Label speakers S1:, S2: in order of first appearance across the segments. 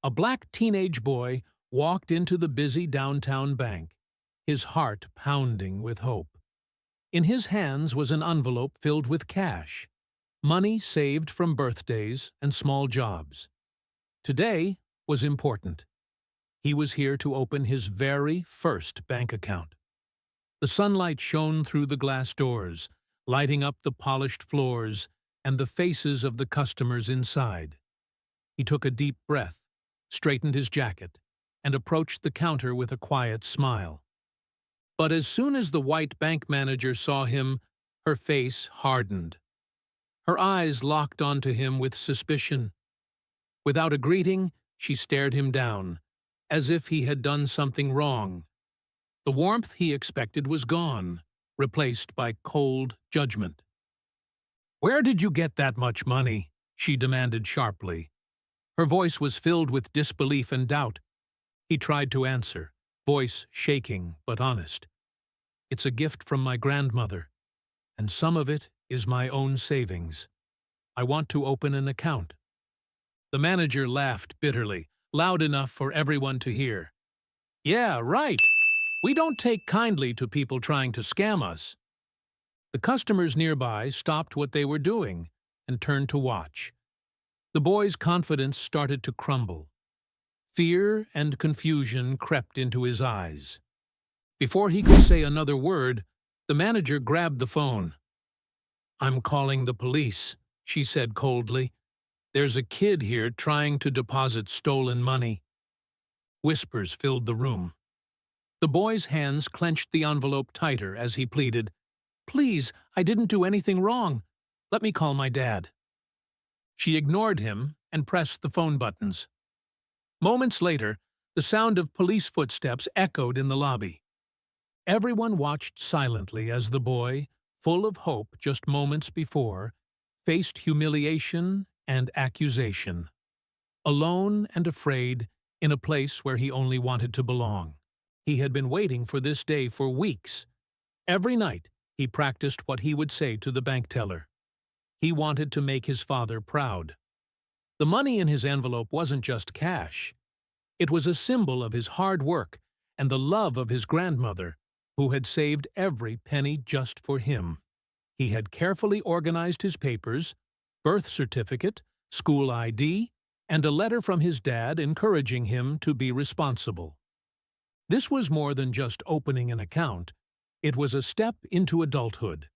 S1: A black teenage boy walked into the busy downtown bank, his heart pounding with hope. In his hands was an envelope filled with cash, money saved from birthdays and small jobs. Today was important. He was here to open his very first bank account. The sunlight shone through the glass doors, lighting up the polished floors and the faces of the customers inside. He took a deep breath, straightened his jacket, and approached the counter with a quiet smile. But as soon as the white bank manager saw him, her face hardened. Her eyes locked onto him with suspicion. Without a greeting, she stared him down, as if he had done something wrong. The warmth he expected was gone, replaced by cold judgment. "Where did you get that much money?" she demanded sharply. Her voice was filled with disbelief and doubt. He tried to answer, voice shaking but honest. "It's a gift from my grandmother, and some of it is my own savings. I want to open an account." The manager laughed bitterly, loud enough for everyone to hear. "Yeah, right. We don't take kindly to people trying to scam us." The customers nearby stopped what they were doing and turned to watch. The boy's confidence started to crumble. Fear and confusion crept into his eyes. Before he could say another word, the manager grabbed the phone. "I'm calling the police," she said coldly. "There's a kid here trying to deposit stolen money." Whispers filled the room. The boy's hands clenched the envelope tighter as he pleaded, "Please, I didn't do anything wrong. Let me call my dad." She ignored him and pressed the phone buttons. Moments later, the sound of police footsteps echoed in the lobby. Everyone watched silently as the boy, full of hope just moments before, faced humiliation and accusation. Alone and afraid, in a place where he only wanted to belong. He had been waiting for this day for weeks. Every night, he practiced what he would say to the bank teller. He wanted to make his father proud. The money in his envelope wasn't just cash. It was a symbol of his hard work and the love of his grandmother, who had saved every penny just for him. He had carefully organized his papers, birth certificate, school ID, and a letter from his dad encouraging him to be responsible. This was more than just opening an account. It was a step into adulthood.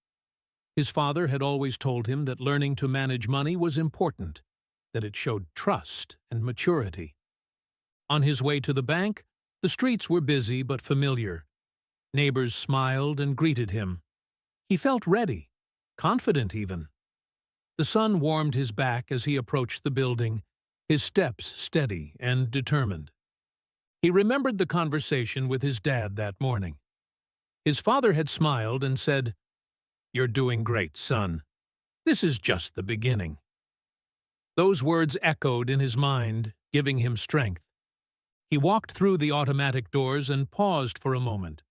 S1: His father had always told him that learning to manage money was important, that it showed trust and maturity. On his way to the bank, the streets were busy but familiar. Neighbors smiled and greeted him. He felt ready, confident even. The sun warmed his back as he approached the building, his steps steady and determined. He remembered the conversation with his dad that morning. His father had smiled and said, "You're doing great, son. This is just the beginning." Those words echoed in his mind, giving him strength. He walked through the automatic doors and paused for a moment,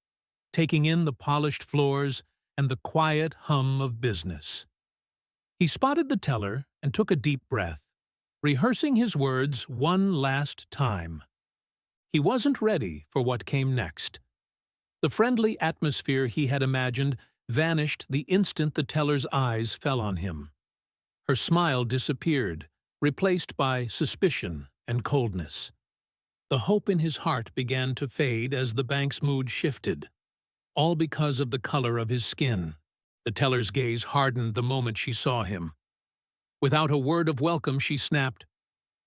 S1: taking in the polished floors and the quiet hum of business. He spotted the teller and took a deep breath, rehearsing his words one last time. He wasn't ready for what came next. The friendly atmosphere he had imagined vanished the instant the teller's eyes fell on him. Her smile disappeared, replaced by suspicion and coldness. The hope in his heart began to fade as the bank's mood shifted, all because of the color of his skin. The teller's gaze hardened the moment she saw him. Without a word of welcome, she snapped,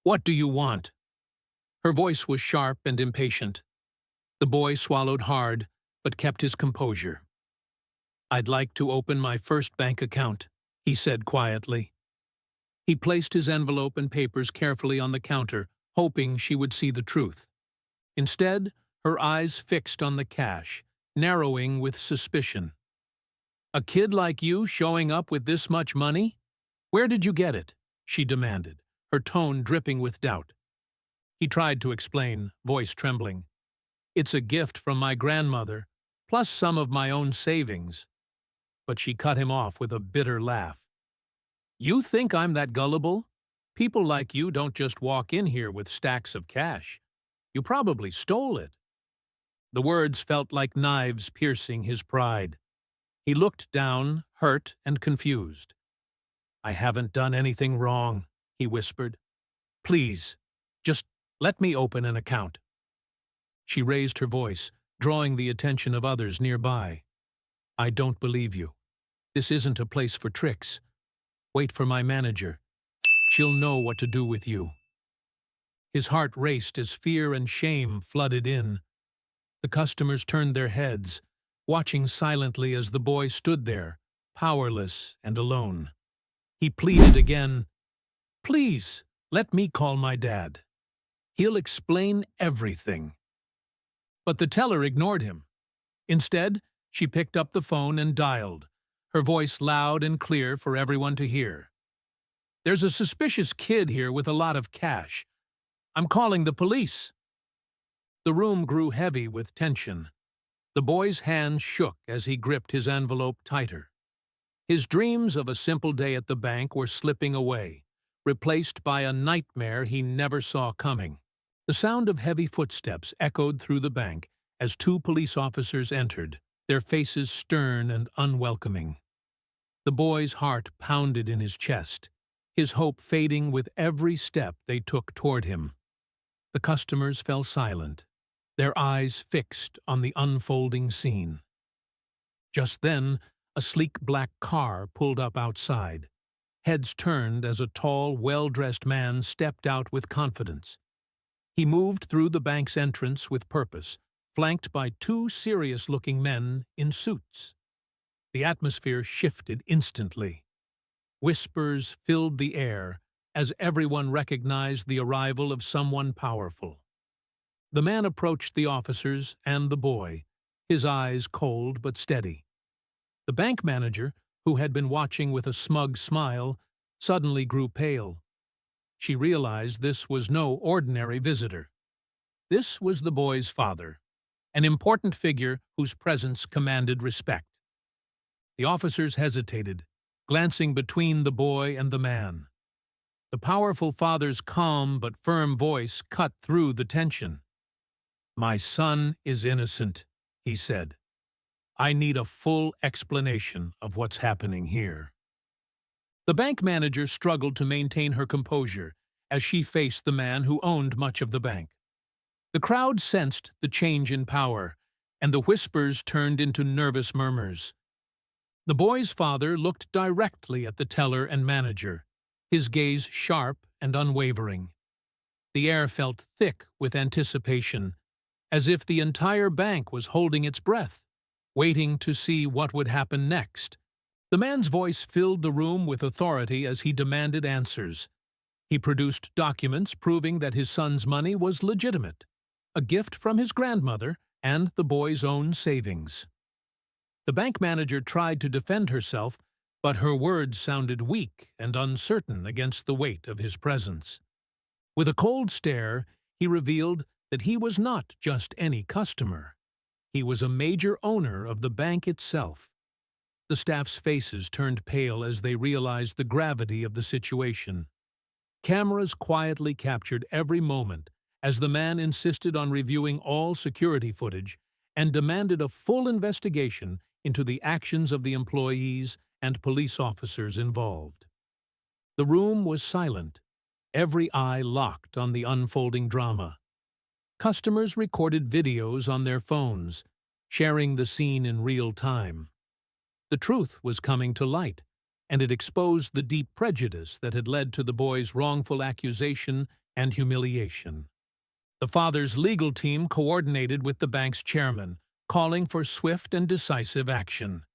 S1: "What do you want?" Her voice was sharp and impatient. The boy swallowed hard, but kept his composure. "I'd like to open my first bank account," he said quietly. He placed his envelope and papers carefully on the counter, hoping she would see the truth. Instead, her eyes fixed on the cash, narrowing with suspicion. "A kid like you showing up with this much money? Where did you get it?" she demanded, her tone dripping with doubt. He tried to explain, voice trembling. "It's a gift from my grandmother, plus some of my own savings." But she cut him off with a bitter laugh. "You think I'm that gullible? People like you don't just walk in here with stacks of cash. You probably stole it." The words felt like knives piercing his pride. He looked down, hurt and confused. "I haven't done anything wrong," he whispered. "Please, just let me open an account." She raised her voice, drawing the attention of others nearby. "I don't believe you. This isn't a place for tricks. Wait for my manager. She'll know what to do with you." His heart raced as fear and shame flooded in. The customers turned their heads, watching silently as the boy stood there, powerless and alone. He pleaded again, "Please, let me call my dad. He'll explain everything." But the teller ignored him. Instead, she picked up the phone and dialed, her voice loud and clear for everyone to hear. "There's a suspicious kid here with a lot of cash. I'm calling the police." The room grew heavy with tension. The boy's hands shook as he gripped his envelope tighter. His dreams of a simple day at the bank were slipping away, replaced by a nightmare he never saw coming. The sound of heavy footsteps echoed through the bank as two police officers entered, their faces stern and unwelcoming. The boy's heart pounded in his chest, his hope fading with every step they took toward him. The customers fell silent, their eyes fixed on the unfolding scene. Just then, a sleek black car pulled up outside. Heads turned as a tall, well-dressed man stepped out with confidence. He moved through the bank's entrance with purpose, flanked by two serious-looking men in suits. The atmosphere shifted instantly. Whispers filled the air as everyone recognized the arrival of someone powerful. The man approached the officers and the boy, his eyes cold but steady. The bank manager, who had been watching with a smug smile, suddenly grew pale. She realized this was no ordinary visitor. This was the boy's father, an important figure whose presence commanded respect. The officers hesitated, glancing between the boy and the man. The powerful father's calm but firm voice cut through the tension. "My son is innocent," he said. "I need a full explanation of what's happening here." The bank manager struggled to maintain her composure as she faced the man who owned much of the bank. The crowd sensed the change in power, and the whispers turned into nervous murmurs. The boy's father looked directly at the teller and manager, his gaze sharp and unwavering. The air felt thick with anticipation, as if the entire bank was holding its breath, waiting to see what would happen next. The man's voice filled the room with authority as he demanded answers. He produced documents proving that his son's money was legitimate, a gift from his grandmother and the boy's own savings. The bank manager tried to defend herself, but her words sounded weak and uncertain against the weight of his presence. With a cold stare, he revealed that he was not just any customer. He was a major owner of the bank itself. The staff's faces turned pale as they realized the gravity of the situation. Cameras quietly captured every moment as the man insisted on reviewing all security footage and demanded a full investigation into the actions of the employees and police officers involved. The room was silent, every eye locked on the unfolding drama. Customers recorded videos on their phones, sharing the scene in real time. The truth was coming to light, and it exposed the deep prejudice that had led to the boy's wrongful accusation and humiliation. The father's legal team coordinated with the bank's chairman, calling for swift and decisive action.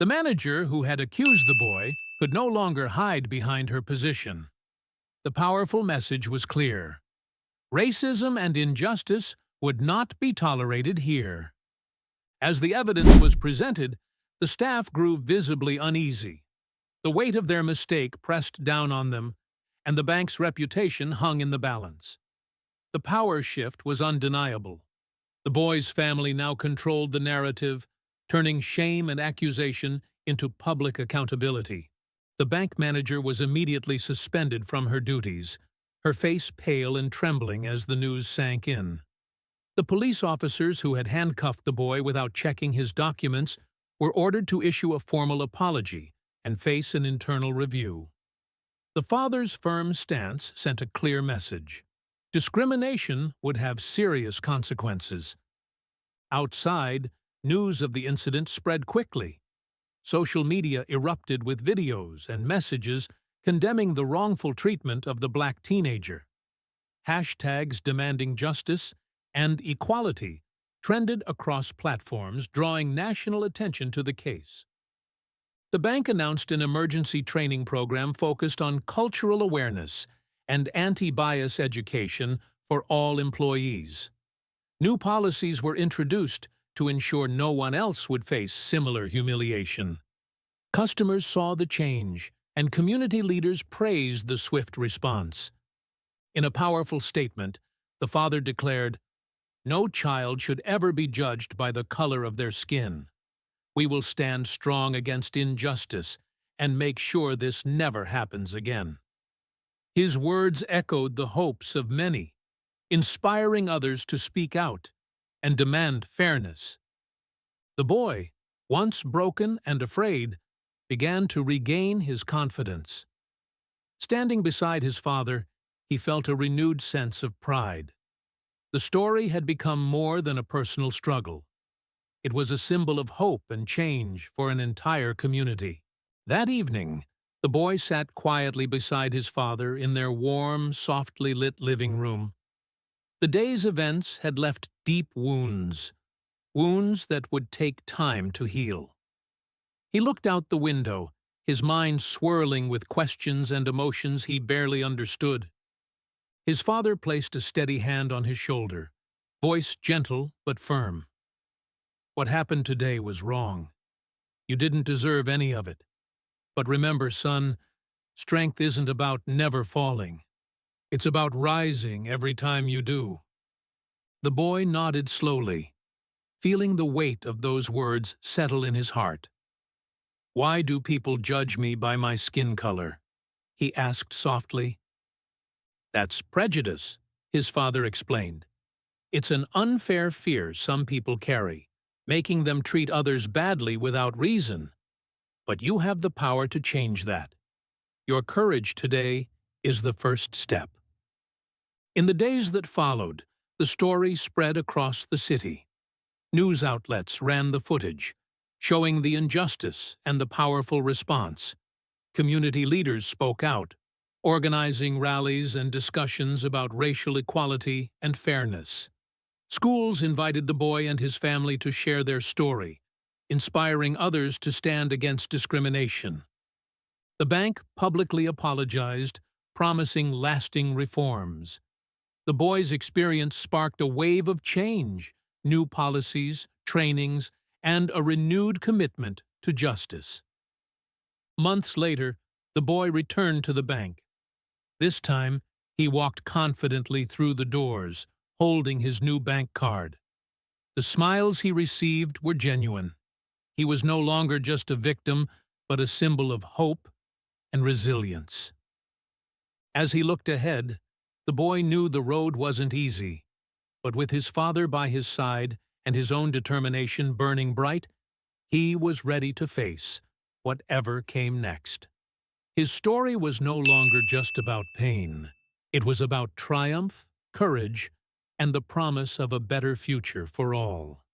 S1: The manager who had accused the boy could no longer hide behind her position. The powerful message was clear. Racism and injustice would not be tolerated here. As the evidence was presented, the staff grew visibly uneasy. The weight of their mistake pressed down on them, and the bank's reputation hung in the balance. The power shift was undeniable. The boy's family now controlled the narrative, turning shame and accusation into public accountability. The bank manager was immediately suspended from her duties, her face pale and trembling as the news sank in. The police officers who had handcuffed the boy without checking his documents were ordered to issue a formal apology and face an internal review. The father's firm stance sent a clear message. Discrimination would have serious consequences. Outside, news of the incident spread quickly. Social media erupted with videos and messages condemning the wrongful treatment of the black teenager. Hashtags demanding justice and equality trended across platforms, drawing national attention to the case. The bank announced an emergency training program focused on cultural awareness and anti-bias education for all employees. New policies were introduced to ensure no one else would face similar humiliation. Customers saw the change, and community leaders praised the swift response. In a powerful statement, the father declared, "No child should ever be judged by the color of their skin. We will stand strong against injustice and make sure this never happens again." His words echoed the hopes of many, inspiring others to speak out and demand fairness. The boy, once broken and afraid, began to regain his confidence. Standing beside his father, he felt a renewed sense of pride. The story had become more than a personal struggle. It was a symbol of hope and change for an entire community. That evening, the boy sat quietly beside his father in their warm, softly lit living room. The day's events had left deep wounds, wounds that would take time to heal. He looked out the window, his mind swirling with questions and emotions he barely understood. His father placed a steady hand on his shoulder, voice gentle but firm. "What happened today was wrong. You didn't deserve any of it. But remember, son, strength isn't about never falling. It's about rising every time you do." The boy nodded slowly, feeling the weight of those words settle in his heart. "Why do people judge me by my skin color?" he asked softly. "That's prejudice," his father explained. "It's an unfair fear some people carry, making them treat others badly without reason. But you have the power to change that. Your courage today is the first step." In the days that followed, the story spread across the city. News outlets ran the footage, showing the injustice and the powerful response. Community leaders spoke out, organizing rallies and discussions about racial equality and fairness. Schools invited the boy and his family to share their story, inspiring others to stand against discrimination. The bank publicly apologized, promising lasting reforms. The boy's experience sparked a wave of change, new policies, trainings, and a renewed commitment to justice. Months later, the boy returned to the bank. This time, he walked confidently through the doors, holding his new bank card. The smiles he received were genuine. He was no longer just a victim, but a symbol of hope and resilience. As he looked ahead, the boy knew the road wasn't easy, but with his father by his side and his own determination burning bright, he was ready to face whatever came next. His story was no longer just about pain. It was about triumph, courage, and the promise of a better future for all.